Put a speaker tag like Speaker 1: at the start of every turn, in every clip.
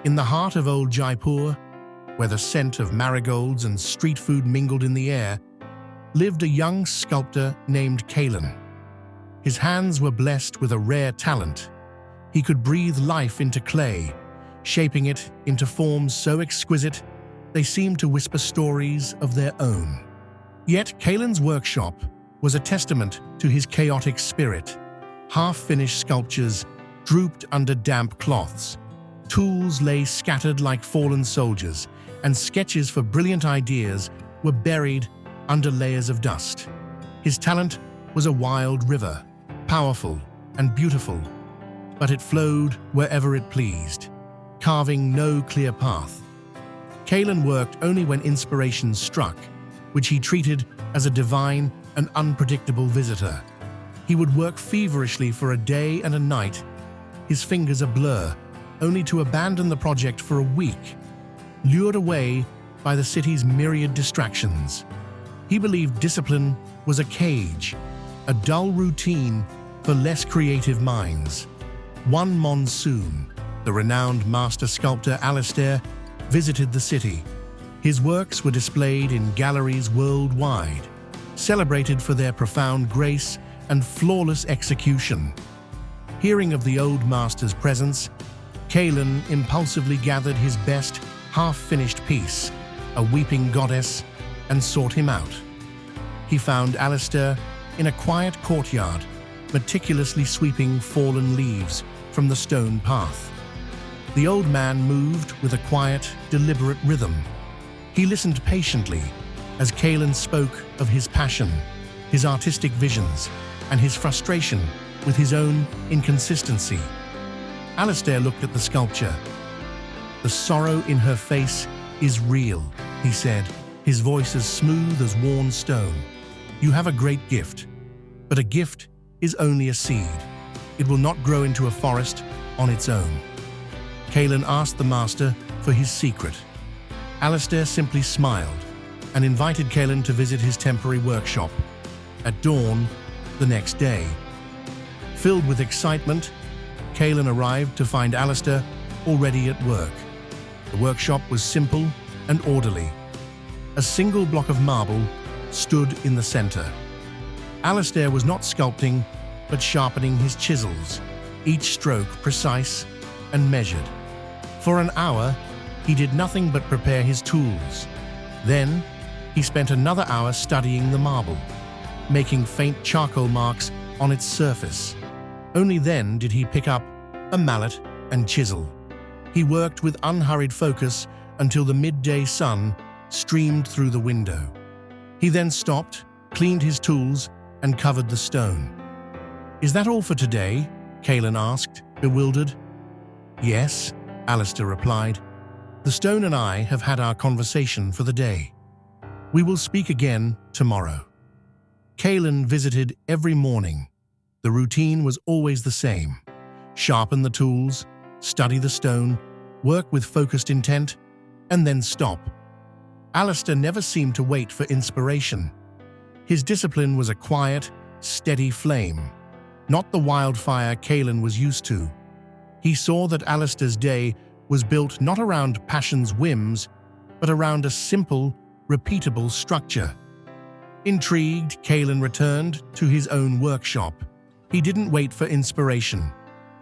Speaker 1: In the heart of old Jaipur, where the scent of marigolds and street food mingled in the air, lived a young sculptor named Kaelen. His hands were blessed with a rare talent. He could breathe life into clay, shaping it into forms so exquisite they seemed to whisper stories of their own. Yet Kaelen's workshop was a testament to his chaotic spirit. Half-finished sculptures drooped under damp cloths. Tools lay scattered like fallen soldiers, and sketches for brilliant ideas were buried under layers of dust. His talent was a wild river, powerful and beautiful, but it flowed wherever it pleased, carving no clear path. Kaelen worked only when inspiration struck, which he treated as a divine and unpredictable visitor. He would work feverishly for a day and a night, his fingers a blur, only to abandon the project for a week, lured away by the city's myriad distractions. He believed discipline was a cage, a dull routine for less creative minds. One monsoon, the renowned master sculptor Alistair visited the city. His works were displayed in galleries worldwide, celebrated for their profound grace and flawless execution. Hearing of the old master's presence, Kaelen impulsively gathered his best half-finished piece, a weeping goddess, and sought him out. He found Alistair in a quiet courtyard, meticulously sweeping fallen leaves from the stone path. The old man moved with a quiet, deliberate rhythm. He listened patiently as Kaelen spoke of his passion, his artistic visions, and his frustration with his own inconsistency. Alistair looked at the sculpture. "The sorrow in her face is real," he said, his voice as smooth as worn stone. "You have a great gift, but a gift is only a seed. It will not grow into a forest on its own." Kaelen asked the master for his secret. Alistair simply smiled and invited Kaelen to visit his temporary workshop. At dawn the next day, filled with excitement, Kaelen arrived to find Alistair already at work. The workshop was simple and orderly. A single block of marble stood in the center. Alistair was not sculpting, but sharpening his chisels, each stroke precise and measured. For an hour, he did nothing but prepare his tools. Then, he spent another hour studying the marble, making faint charcoal marks on its surface. Only then did he pick up a mallet and chisel. He worked with unhurried focus until the midday sun streamed through the window. He then stopped, cleaned his tools, and covered the stone. "Is that all for today?" Kaelen asked, bewildered. "Yes," Alistair replied. "The stone and I have had our conversation for the day. We will speak again tomorrow." Kaelen visited every morning. The routine was always the same. Sharpen the tools, study the stone, work with focused intent, and then stop. Alistair never seemed to wait for inspiration. His discipline was a quiet, steady flame, not the wildfire Kaelen was used to. He saw that Alistair's day was built not around passion's whims, but around a simple, repeatable structure. Intrigued, Kaelen returned to his own workshop. He didn't wait for inspiration.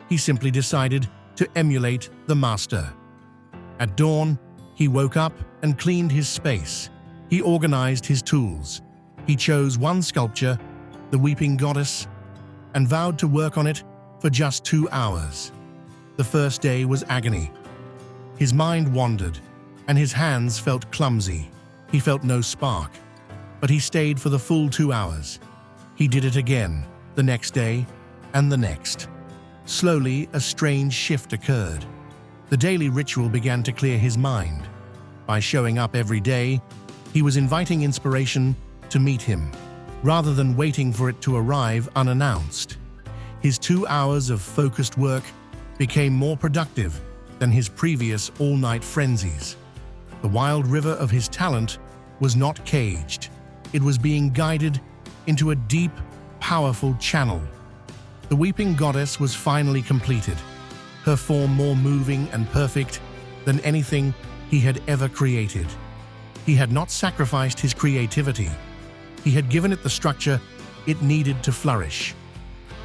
Speaker 1: He simply decided to emulate the master. At dawn, he woke up and cleaned his space. He organized his tools. He chose one sculpture, the Weeping Goddess, and vowed to work on it for just 2 hours. The first day was agony. His mind wandered, and his hands felt clumsy. He felt no spark, but he stayed for the full 2 hours. He did it again, the next day, and the next. Slowly, a strange shift occurred. The daily ritual began to clear his mind. By showing up every day, he was inviting inspiration to meet him, rather than waiting for it to arrive unannounced. His 2 hours of focused work became more productive than his previous all-night frenzies. The wild river of his talent was not caged. It was being guided into a deep, powerful channel. The Weeping Goddess was finally completed, her form more moving and perfect than anything he had ever created. He had not sacrificed his creativity. He had given it the structure it needed to flourish.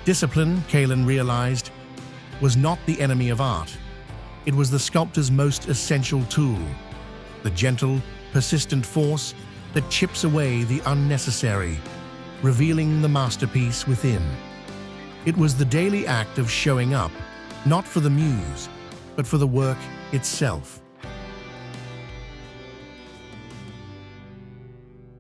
Speaker 1: Discipline, Kaelen realized, was not the enemy of art. It was the sculptor's most essential tool, the gentle, persistent force that chips away the unnecessary, revealing the masterpiece within. It was the daily act of showing up, not for the muse, but for the work itself.